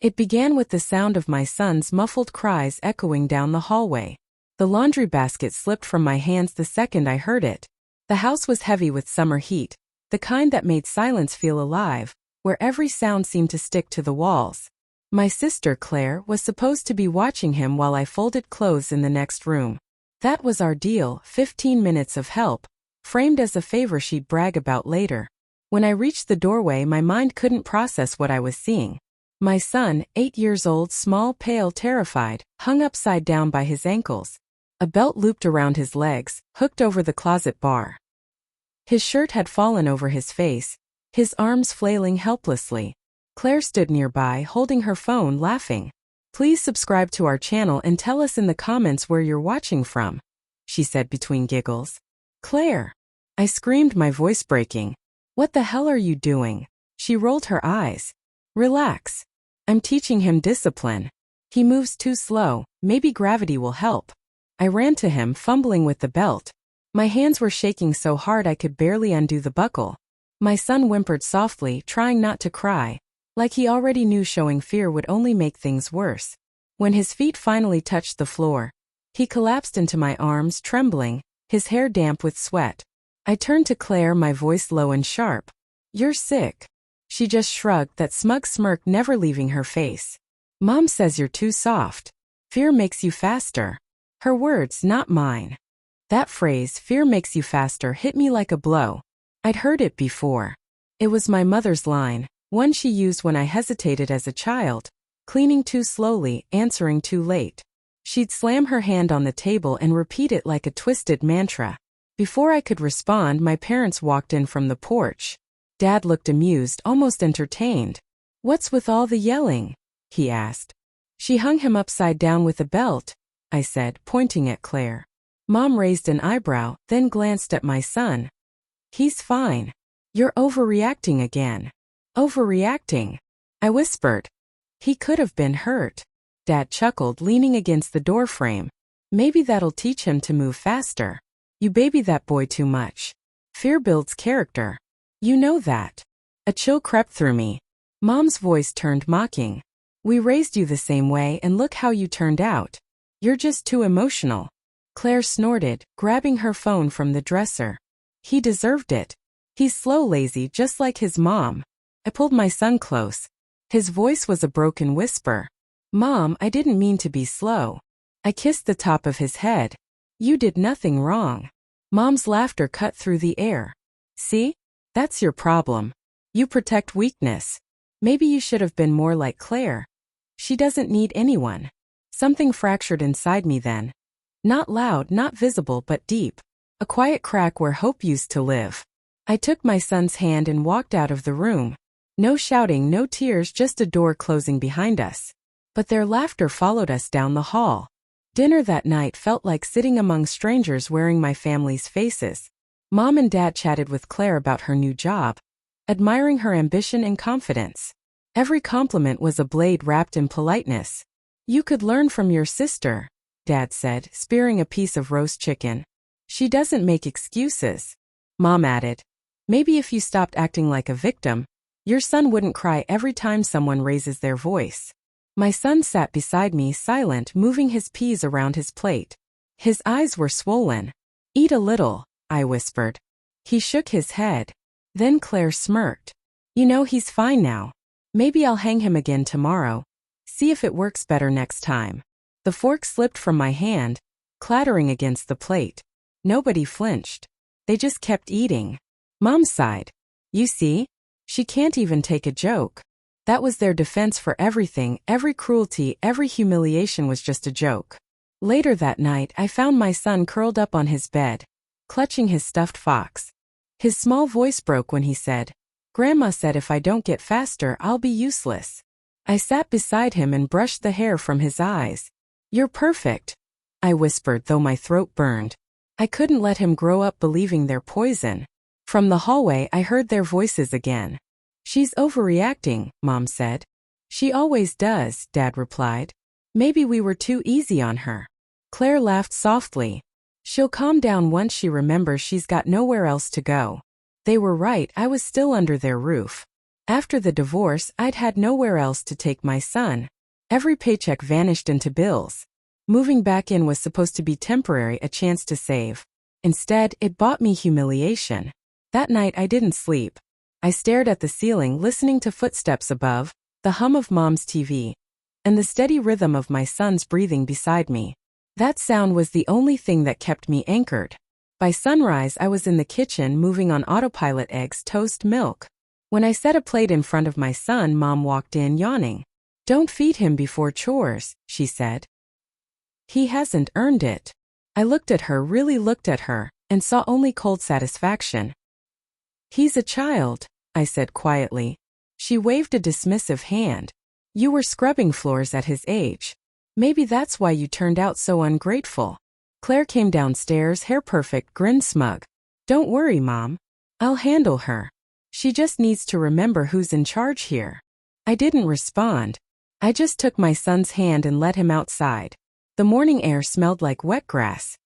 It began with the sound of my son's muffled cries echoing down the hallway. The laundry basket slipped from my hands the second I heard it. The house was heavy with summer heat, the kind that made silence feel alive, where every sound seemed to stick to the walls. My sister Claire was supposed to be watching him while I folded clothes in the next room. That was our deal, 15 minutes of help, framed as a favor she'd brag about later. When I reached the doorway, my mind couldn't process what I was seeing. My son, 8 years old, small, pale, terrified, hung upside down by his ankles. A belt looped around his legs, hooked over the closet bar. His shirt had fallen over his face, his arms flailing helplessly. Claire stood nearby, holding her phone, laughing. "Please subscribe to our channel and tell us in the comments where you're watching from," she said between giggles. "Claire!" I screamed, my voice breaking. "What the hell are you doing?" She rolled her eyes. "Relax. I'm teaching him discipline. He moves too slow, maybe gravity will help." I ran to him, fumbling with the belt. My hands were shaking so hard I could barely undo the buckle. My son whimpered softly, trying not to cry, like he already knew showing fear would only make things worse. When his feet finally touched the floor, he collapsed into my arms, trembling, his hair damp with sweat. I turned to Claire, my voice low and sharp. "You're sick." She just shrugged, that smug smirk never leaving her face. "Mom says you're too soft. Fear makes you faster." Her words, not mine. That phrase, "fear makes you faster," hit me like a blow. I'd heard it before. It was my mother's line, one she used when I hesitated as a child, cleaning too slowly, answering too late. She'd slam her hand on the table and repeat it like a twisted mantra. Before I could respond, my parents walked in from the porch. Dad looked amused, almost entertained. "What's with all the yelling?" he asked. "She hung him upside down with a belt," I said, pointing at Claire. Mom raised an eyebrow, then glanced at my son. "He's fine. You're overreacting again." "Overreacting?" I whispered. "He could have been hurt." Dad chuckled, leaning against the doorframe. "Maybe that'll teach him to move faster. You baby that boy too much. Fear builds character. You know that." A chill crept through me. Mom's voice turned mocking. "We raised you the same way and look how you turned out. You're just too emotional." Claire snorted, grabbing her phone from the dresser. "He deserved it. He's slow, lazy, just like his mom." I pulled my son close. His voice was a broken whisper. "Mom, I didn't mean to be slow." I kissed the top of his head. "You did nothing wrong." Mom's laughter cut through the air. "See? That's your problem. You protect weakness. Maybe you should have been more like Claire. She doesn't need anyone." Something fractured inside me then. Not loud, not visible, but deep. A quiet crack where hope used to live. I took my son's hand and walked out of the room. No shouting, no tears, just a door closing behind us. But their laughter followed us down the hall. Dinner that night felt like sitting among strangers wearing my family's faces. Mom and Dad chatted with Claire about her new job, admiring her ambition and confidence. Every compliment was a blade wrapped in politeness. "You could learn from your sister," Dad said, spearing a piece of roast chicken. "She doesn't make excuses." Mom added, "Maybe if you stopped acting like a victim, your son wouldn't cry every time someone raises their voice." My son sat beside me, silent, moving his peas around his plate. His eyes were swollen. "Eat a little," I whispered. He shook his head. Then Claire smirked. "You know, he's fine now. Maybe I'll hang him again tomorrow. See if it works better next time." The fork slipped from my hand, clattering against the plate. Nobody flinched. They just kept eating. Mom sighed. "You see? She can't even take a joke." That was their defense for everything. Every cruelty, every humiliation was just a joke. Later that night, I found my son curled up on his bed, clutching his stuffed fox. His small voice broke when he said, "Grandma said if I don't get faster, I'll be useless." I sat beside him and brushed the hair from his eyes. "You're perfect," I whispered, though my throat burned. I couldn't let him grow up believing they're poison. From the hallway, I heard their voices again. "She's overreacting," Mom said. "She always does," Dad replied. "Maybe we were too easy on her." Claire laughed softly. "She'll calm down once she remembers she's got nowhere else to go." They were right, I was still under their roof. After the divorce, I'd had nowhere else to take my son. Every paycheck vanished into bills. Moving back in was supposed to be temporary, a chance to save. Instead, it bought me humiliation. That night I didn't sleep. I stared at the ceiling, listening to footsteps above, the hum of Mom's TV, and the steady rhythm of my son's breathing beside me. That sound was the only thing that kept me anchored. By sunrise, I was in the kitchen moving on autopilot: eggs, toast, milk. When I set a plate in front of my son, Mom walked in, yawning. "Don't feed him before chores," she said. "He hasn't earned it." I looked at her, really looked at her, and saw only cold satisfaction. "He's a child," I said quietly. She waved a dismissive hand. "You were scrubbing floors at his age. Maybe that's why you turned out so ungrateful." Claire came downstairs, hair perfect, grin smug. "Don't worry, Mom. I'll handle her. She just needs to remember who's in charge here." I didn't respond. I just took my son's hand and led him outside. The morning air smelled like wet grass.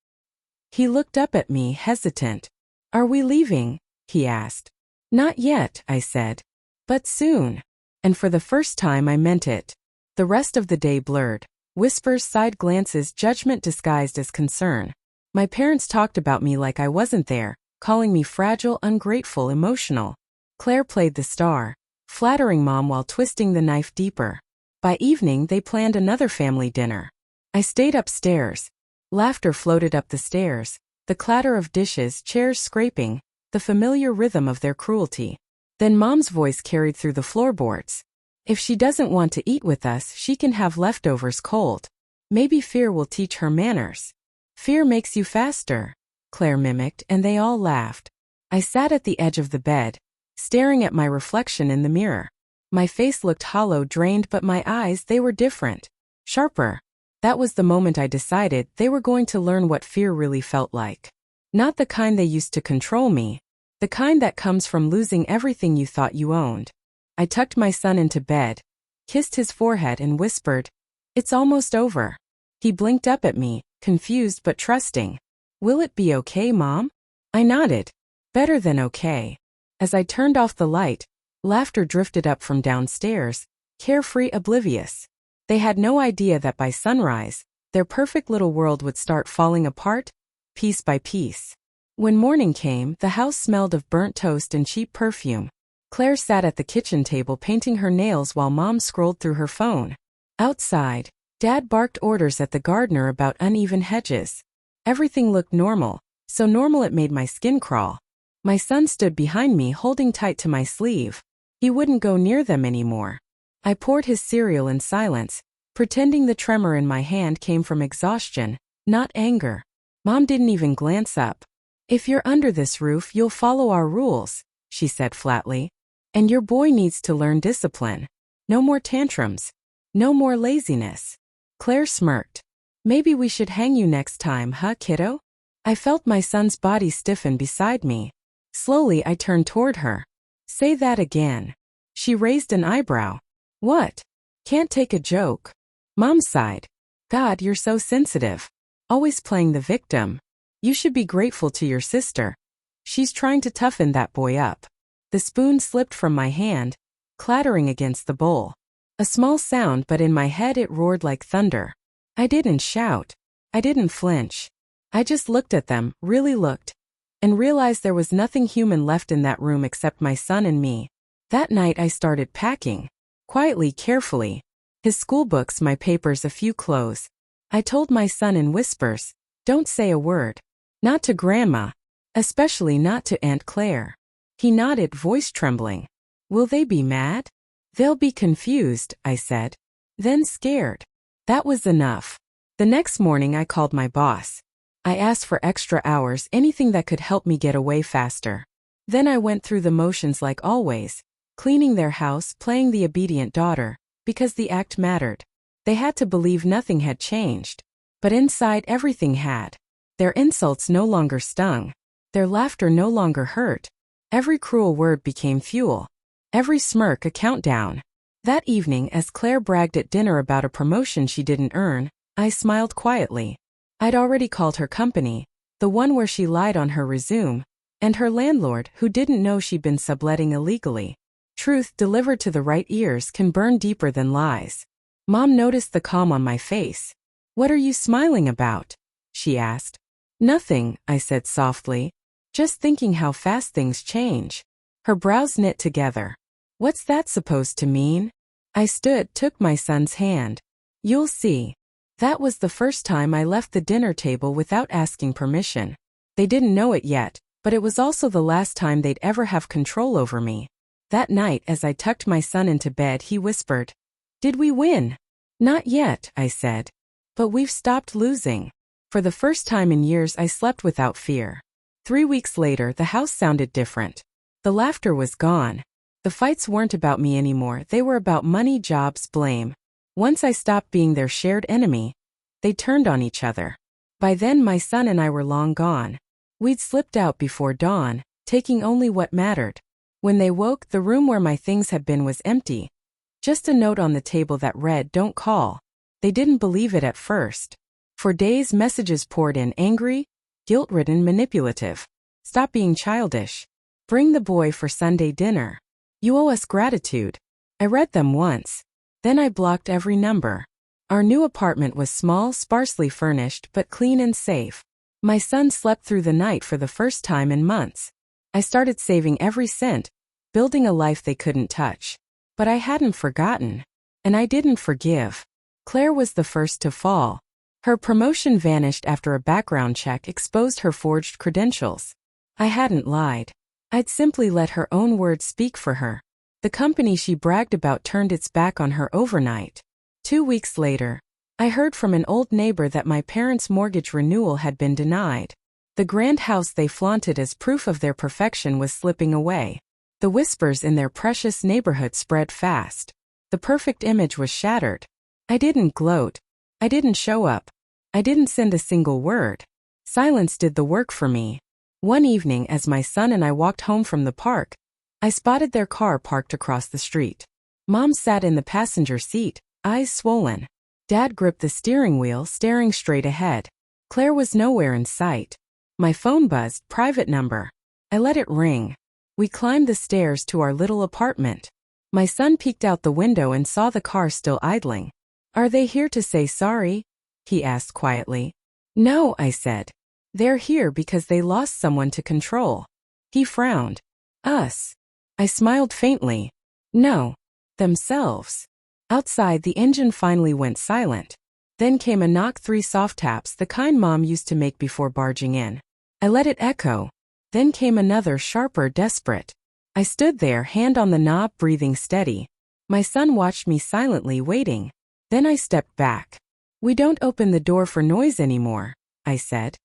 He looked up at me, hesitant. "Are we leaving?" he asked. "Not yet," I said. "But soon." And for the first time I meant it. The rest of the day blurred. Whispers, side glances, judgment disguised as concern. My parents talked about me like I wasn't there, calling me fragile, ungrateful, emotional. Claire played the star, flattering Mom while twisting the knife deeper. By evening, they planned another family dinner. I stayed upstairs. Laughter floated up the stairs, the clatter of dishes, chairs scraping, the familiar rhythm of their cruelty. Then Mom's voice carried through the floorboards. "If she doesn't want to eat with us, she can have leftovers cold. Maybe fear will teach her manners." "Fear makes you faster," Claire mimicked, and they all laughed. I sat at the edge of the bed, staring at my reflection in the mirror. My face looked hollow, drained, but my eyes, they were different. Sharper. That was the moment I decided they were going to learn what fear really felt like. Not the kind they used to control me. The kind that comes from losing everything you thought you owned. I tucked my son into bed, kissed his forehead and whispered, "It's almost over." He blinked up at me, confused but trusting. "Will it be okay, Mom?" I nodded. "Better than okay." As I turned off the light, laughter drifted up from downstairs, carefree, oblivious. They had no idea that by sunrise, their perfect little world would start falling apart, piece by piece. When morning came, the house smelled of burnt toast and cheap perfume. Claire sat at the kitchen table painting her nails while Mom scrolled through her phone. Outside, Dad barked orders at the gardener about uneven hedges. Everything looked normal, so normal it made my skin crawl. My son stood behind me, holding tight to my sleeve. He wouldn't go near them anymore. I poured his cereal in silence, pretending the tremor in my hand came from exhaustion, not anger. Mom didn't even glance up. "If you're under this roof, you'll follow our rules," she said flatly. "And your boy needs to learn discipline. No more tantrums. No more laziness." Claire smirked. "Maybe we should hang you next time, huh, kiddo?" I felt my son's body stiffen beside me. Slowly I turned toward her. "Say that again." She raised an eyebrow. "What? Can't take a joke." Mom sighed. "God, you're so sensitive. Always playing the victim. You should be grateful to your sister. She's trying to toughen that boy up." The spoon slipped from my hand, clattering against the bowl. A small sound, but in my head it roared like thunder. I didn't shout. I didn't flinch. I just looked at them, really looked, and realized there was nothing human left in that room except my son and me. That night I started packing. Quietly, carefully. His school books, my papers, a few clothes. I told my son in whispers, "Don't say a word. Not to Grandma. Especially not to Aunt Claire." He nodded, voice trembling. "Will they be mad?" "They'll be confused," I said. "Then scared." That was enough. The next morning I called my boss. I asked for extra hours, anything that could help me get away faster. Then I went through the motions like always, cleaning their house, playing the obedient daughter, because the act mattered. They had to believe nothing had changed. But inside everything had. Their insults no longer stung. Their laughter no longer hurt. Every cruel word became fuel. Every smirk a countdown. That evening, as Claire bragged at dinner about a promotion she didn't earn, I smiled quietly. I'd already called her company, the one where she lied on her resume, and her landlord, who didn't know she'd been subletting illegally. Truth delivered to the right ears can burn deeper than lies. Mom noticed the calm on my face. "What are you smiling about?" she asked. "Nothing," I said softly. "Just thinking how fast things change." Her brows knit together. "What's that supposed to mean?" I took my son's hand. "You'll see." That was the first time I left the dinner table without asking permission. They didn't know it yet, but it was also the last time they'd ever have control over me. That night, as I tucked my son into bed, he whispered, "Did we win?" "Not yet," I said. "But we've stopped losing." For the first time in years, I slept without fear. 3 weeks later, the house sounded different. The laughter was gone. The fights weren't about me anymore, they were about money, jobs, blame. Once I stopped being their shared enemy, they turned on each other. By then, my son and I were long gone. We'd slipped out before dawn, taking only what mattered. When they woke, the room where my things had been was empty. Just a note on the table that read, "Don't call." They didn't believe it at first. For days, messages poured in, angry, guilt-ridden, manipulative. "Stop being childish." "Bring the boy for Sunday dinner." "You owe us gratitude." I read them once. Then I blocked every number. Our new apartment was small, sparsely furnished, but clean and safe. My son slept through the night for the first time in months. I started saving every cent, building a life they couldn't touch. But I hadn't forgotten. And I didn't forgive. Claire was the first to fall. Her promotion vanished after a background check exposed her forged credentials. I hadn't lied. I'd simply let her own words speak for her. The company she bragged about turned its back on her overnight. 2 weeks later, I heard from an old neighbor that my parents' mortgage renewal had been denied. The grand house they flaunted as proof of their perfection was slipping away. The whispers in their precious neighborhood spread fast. The perfect image was shattered. I didn't gloat. I didn't show up. I didn't send a single word. Silence did the work for me. One evening, as my son and I walked home from the park, I spotted their car parked across the street. Mom sat in the passenger seat, eyes swollen. Dad gripped the steering wheel, staring straight ahead. Claire was nowhere in sight. My phone buzzed, private number. I let it ring. We climbed the stairs to our little apartment. My son peeked out the window and saw the car still idling. "Are they here to say sorry?" he asked quietly. "No," I said. "They're here because they lost someone to control." He frowned. "Us?" I smiled faintly. "No. Themselves." Outside, the engine finally went silent. Then came a knock, 3 soft taps, the kind Mom used to make before barging in. I let it echo. Then came another, sharper, desperate. I stood there, hand on the knob, breathing steady. My son watched me silently, waiting. Then I stepped back. "We don't open the door for noise anymore," I said.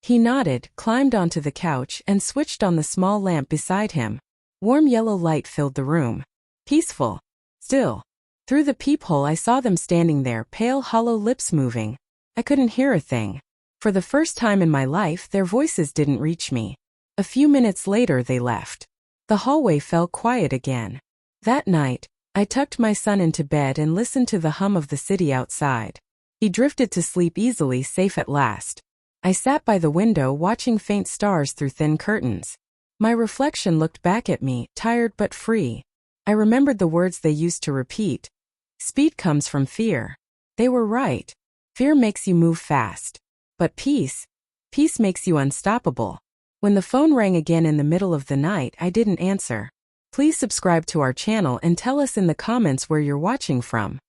He nodded, climbed onto the couch, and switched on the small lamp beside him. Warm yellow light filled the room. Peaceful. Still. Through the peephole, I saw them standing there, pale, hollow, lips moving. I couldn't hear a thing. For the first time in my life, their voices didn't reach me. A few minutes later, they left. The hallway fell quiet again. That night, I tucked my son into bed and listened to the hum of the city outside. He drifted to sleep easily, safe at last. I sat by the window, watching faint stars through thin curtains. My reflection looked back at me, tired but free. I remembered the words they used to repeat. "Speed comes from fear." They were right. Fear makes you move fast. But peace makes you unstoppable. When the phone rang again in the middle of the night, I didn't answer. Please subscribe to our channel and tell us in the comments where you're watching from.